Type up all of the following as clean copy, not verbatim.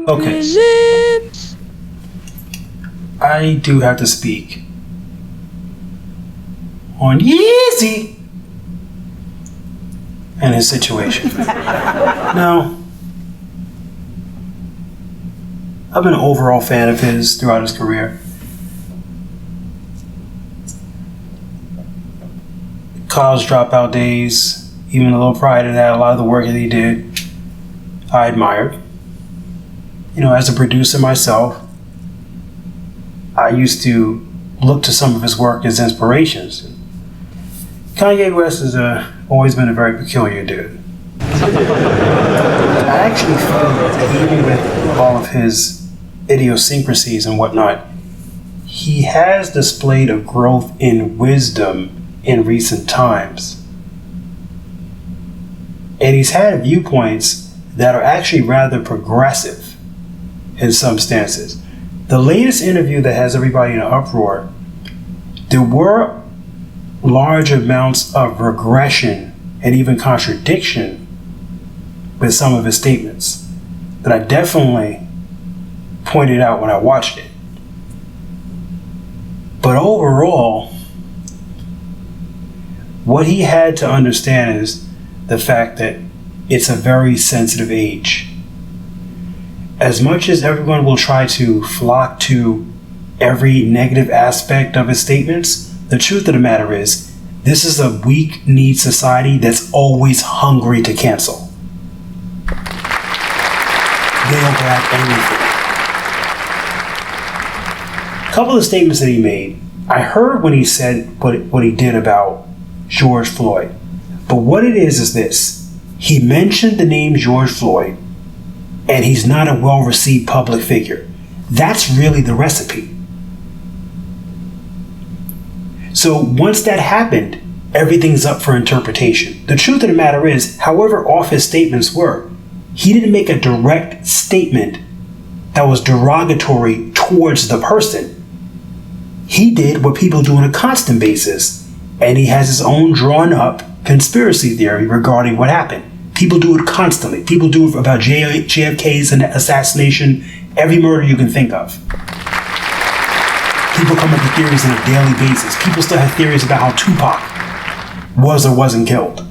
Okay. I do have to speak on Yeezy and his situation. Now, I've been an overall fan of his throughout his career. College dropout days, even a little prior to that, a lot of the work that he did, I admired. You know, as a producer myself, I used to look to some of his work as inspirations. Kanye West has always been a very peculiar dude. I actually feel that even with all of his idiosyncrasies and whatnot, he has displayed a growth in wisdom in recent times. And he's had viewpoints that are actually rather progressive in some stances. The latest interview that has everybody in an uproar, there were large amounts of regression and even contradiction with some of his statements that I definitely pointed out when I watched it. But overall, what he had to understand is the fact that it's a very sensitive age. As much as everyone will try to flock to every negative aspect of his statements, the truth of the matter is, this is a weak-kneed society that's always hungry to cancel. They'll grab anything. A couple of statements that he made, I heard when he said what he did about George Floyd. But what it is this. He mentioned the name George Floyd, and he's not a well-received public figure. That's really the recipe. So once that happened, everything's up for interpretation. The truth of the matter is, however off his statements were, he didn't make a direct statement that was derogatory towards the person. He did what people do on a constant basis, and he has his own drawn up conspiracy theory regarding what happened. People do it constantly. People do it about JFK's assassination, every murder you can think of. People come up with theories on a daily basis. People still have theories about how Tupac was or wasn't killed.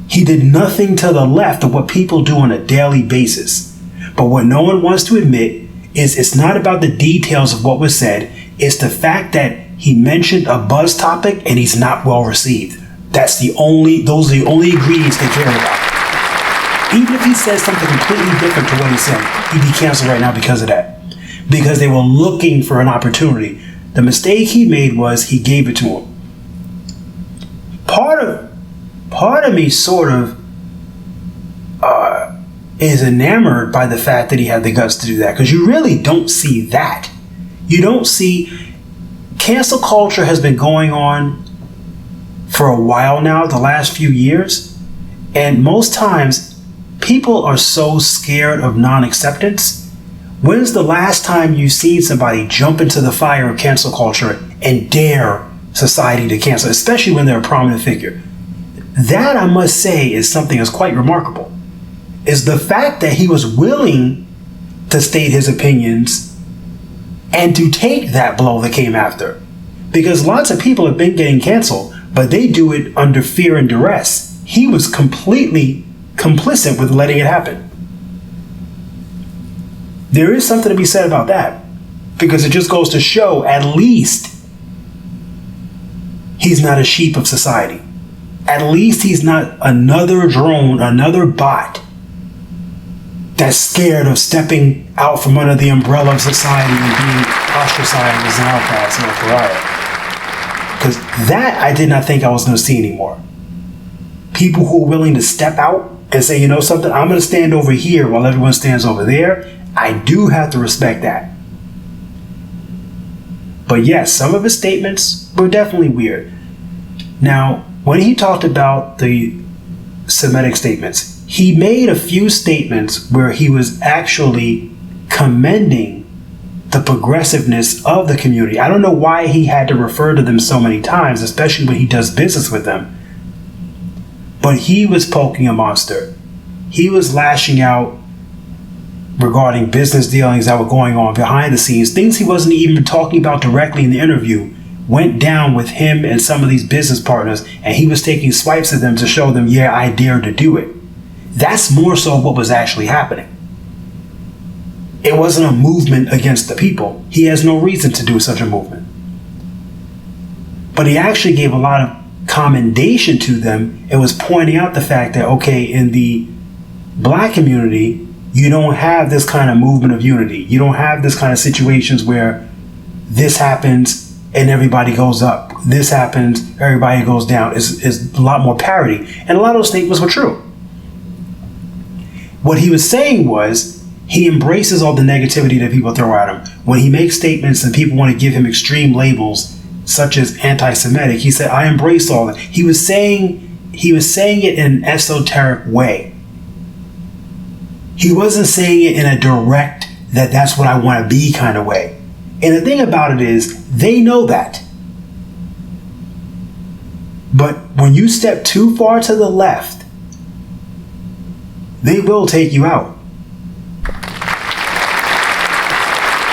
He did nothing to the left of what people do on a daily basis. But what no one wants to admit is it's not about the details of what was said. It's the fact that he mentioned a buzz topic and he's not well received. Those are the only ingredients they care about. Even if he says something completely different to what he said, he'd be canceled right now because of that. Because they were looking for an opportunity. The mistake he made was he gave it to him. Part of me sort of is enamored by the fact that he had the guts to do that, because you really don't see that. You don't see, cancel culture has been going on for a while now, the last few years, and most times people are so scared of non-acceptance. When's the last time you've seen somebody jump into the fire of cancel culture and dare society to cancel, especially when they're a prominent figure? That, I must say, is something that's quite remarkable. Is the fact that he was willing to state his opinions and to take that blow that came after. Because lots of people have been getting canceled, but they do it under fear and duress. He was completely complicit with letting it happen. There is something to be said about that, because it just goes to show, at least he's not a sheep of society. At least he's not another drone, another bot that's scared of stepping out from under the umbrella of society and being ostracized as an outcast or a pariah. Because that I did not think I was going to see anymore. People who are willing to step out and say, you know something, I'm going to stand over here while everyone stands over there. I do have to respect that. But yes, some of his statements were definitely weird. Now, when he talked about the Semitic statements, he made a few statements where he was actually commending the progressiveness of the community. I don't know why he had to refer to them so many times, especially when he does business with them. But he was poking a monster. he was lashing out regarding business dealings that were going on behind the scenes. Things he wasn't even talking about directly in the interview went down with him and some of these business partners, and he was taking swipes at them to show them, yeah, I dare to do it. That's more so what was actually happening. It wasn't a movement against the people. He has no reason to do such a movement. But he actually gave a lot of commendation to them and was pointing out the fact that, okay, in the black community, you don't have this kind of movement of unity. You don't have this kind of situations where this happens and everybody goes up. This happens, everybody goes down. It's a lot more parity. And a lot of those statements were true. What he was saying was, he embraces all the negativity that people throw at him. When he makes statements and people want to give him extreme labels, such as anti-Semitic, he said, I embrace all that. He was saying it in an esoteric way. He wasn't saying it in a direct, that's what I want to be kind of way. And the thing about it is, they know that. But when you step too far to the left, they will take you out.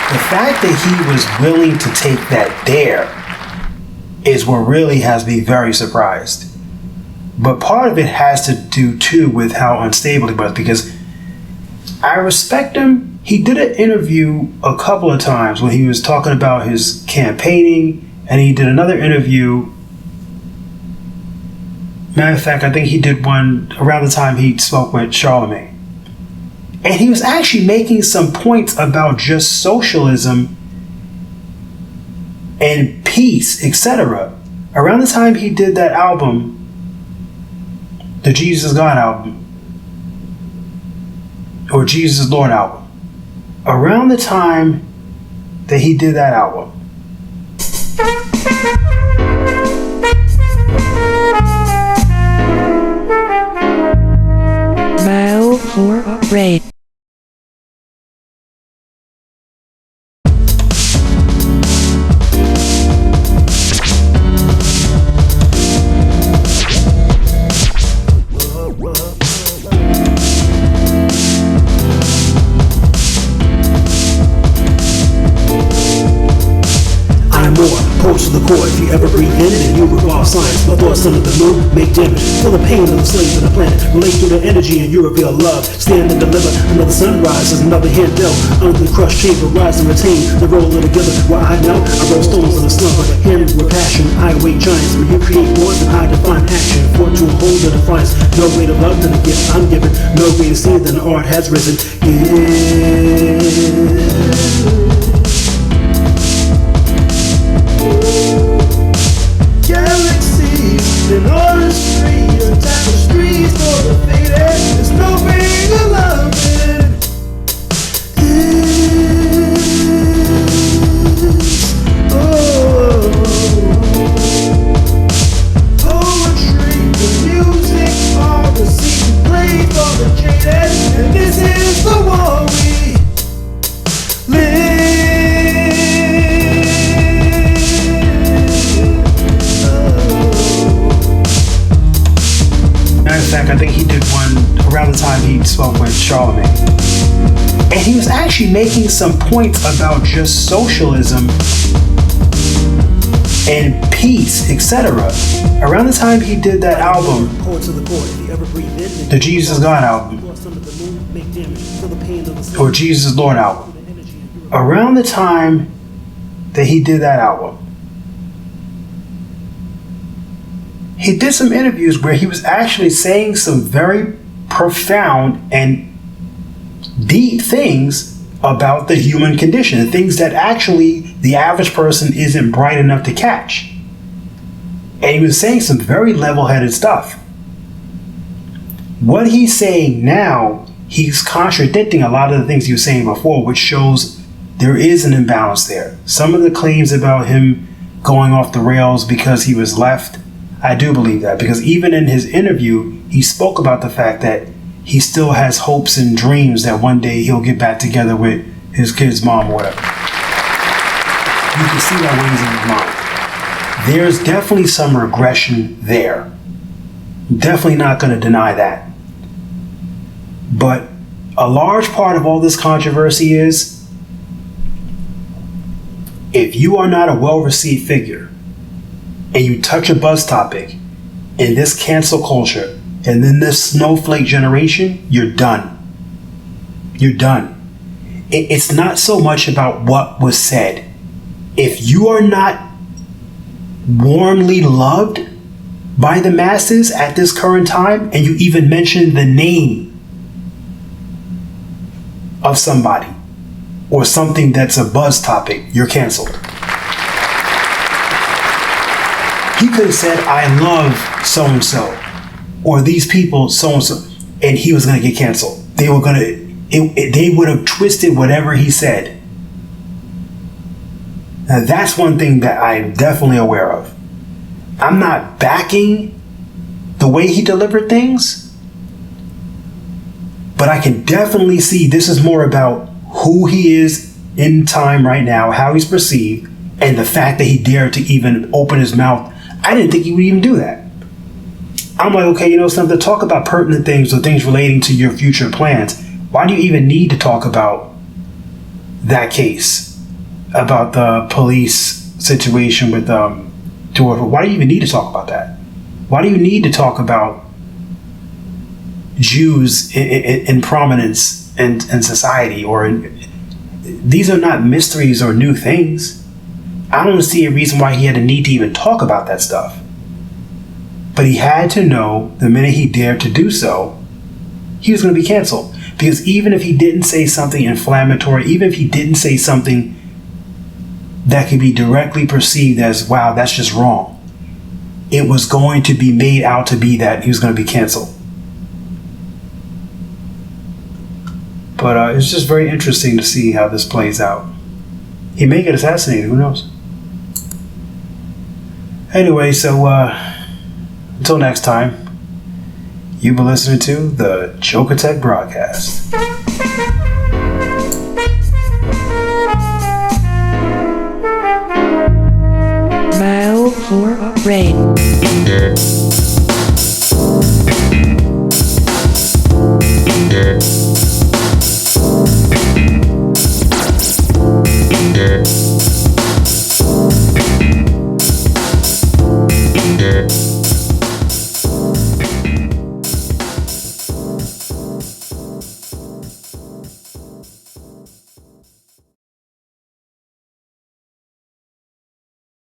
The fact that he was willing to take that dare is what really has me very surprised. But part of it has to do too with how unstable he was, because I respect him. He did an interview a couple of times when he was talking about his campaigning, and he did another interview. Matter of fact, I think he did one around the time he spoke with Charlemagne. And he was actually making some points about just socialism and peace, etc. Around the time he did that album, the Jesus is God album, or Jesus is Lord album, around the time that he did that album, Mile for Raid. To the core, if you ever breathe in, then you revolve science. My thoughts under the moon make damage. Feel the pain of the slaves of the planet. Relate to the energy and you reveal love. Stand and deliver. Another sunrise is another hand dealt. Under the crushed chamber, rise and retain. The roll it together. While I knelt, I roll stones in the slumber. Hands with passion, I await giants. When you create wars and I define action. Fought to hold the defiance. No way to love than the gift I'm given. No way to see than the art has risen. Yeah. Galaxies and artistry and tapestries for the faded. There's no way to love it. Poetry, the music, all the secret plays for the jaded. And this is the war we live. In fact, I think he did one around the time he spoke with Charlemagne. And he was actually making some points about just socialism and peace, etc. Around the time he did that album, the Jesus is God album, or Jesus is Lord album. Around the time that he did that album, he did some interviews where he was actually saying some very profound and deep things about the human condition, things that actually the average person isn't bright enough to catch. And he was saying some very level-headed stuff. What he's saying now, he's contradicting a lot of the things he was saying before, which shows there is an imbalance there. Some of the claims about him going off the rails because he was left, I do believe that, because even in his interview, he spoke about the fact that he still has hopes and dreams that one day he'll get back together with his kid's mom or whatever. You can see that when he's in his mind. There's definitely some regression there. Definitely not going to deny that. But a large part of all this controversy is, if you are not a well-received figure and you touch a buzz topic in this cancel culture and then this snowflake generation, you're done. You're done. It's not so much about what was said. If you are not warmly loved by the masses at this current time, and you even mention the name of somebody or something that's a buzz topic, you're canceled. He could have said, I love so-and-so, or these people so-and-so, and he was going to get canceled. They would have twisted whatever he said. Now that's one thing that I'm definitely aware of. I'm not backing the way he delivered things, but I can definitely see this is more about who he is in time right now, how he's perceived, and the fact that he dared to even open his mouth. I didn't think he would even do that. I'm like, okay, you know something, talk about pertinent things or things relating to your future plans. Why do you even need to talk about that case, about the police situation with George? Why do you even need to talk about that? Why do you need to talk about Jews in prominence in society? These are not mysteries or new things. I don't see a reason why he had a need to even talk about that stuff. But he had to know the minute he dared to do so, he was going to be canceled. Because even if he didn't say something inflammatory, even if he didn't say something that could be directly perceived as, wow, that's just wrong, it was going to be made out to be that he was going to be canceled. But it's just very interesting to see how this plays out. He may get assassinated, who knows? Anyway, so until next time, you've been listening to the Jokatech broadcast. Mile for rain.